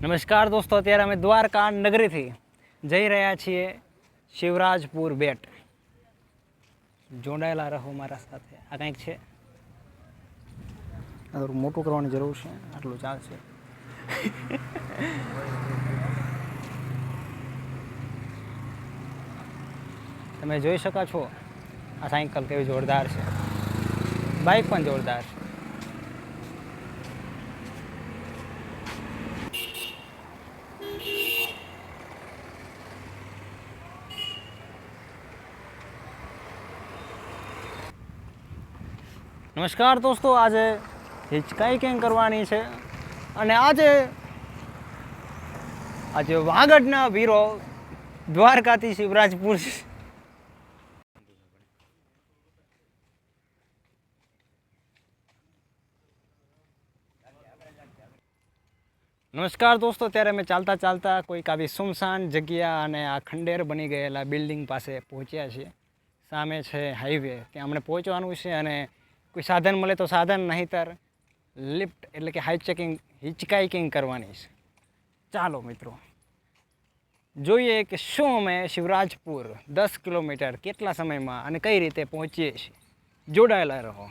નમસ્કાર દોસ્તો, અત્યારે અમે દ્વારકા નગરીથી જઈ રહ્યા છીએ શિવરાજપુર બેટ. જોડાયેલા રહો મારા સાથે. આ કંઈક છે, થોડું મોટું કરવાની જરૂર છે, આટલું ચાલશે. તમે જોઈ શકો છો આ સાયકલ કેવી જોરદાર છે, બાઇક પણ જોરદાર છે. નમસ્કાર દોસ્તો, આજે હિચકાઇકિંગ કરવાની છે અને આજે વાગડના વીરો દ્વારકાથી શિવરાજપુર. નમસ્કાર દોસ્તો, ત્યારે અમે ચાલતા ચાલતા કોઈક આવી સુમસાન જગ્યા અને આ ખંડેર બની ગયેલા બિલ્ડિંગ પાસે પહોંચ્યા છીએ. સામે છે હાઈવે, ત્યાં અમને પહોંચવાનું છે અને કોઈ સાધન મળે તો સાધન, નહીંતર લિફ્ટ એટલે કે હિચકાઇકિંગ કરવાની છે. ચાલો મિત્રો, જોઈએ કે શું અમે શિવરાજપુર 10 કિલોમીટર કેટલા સમયમાં અને કઈ રીતે પહોંચીએ છીએ. જોડાયેલા રહો.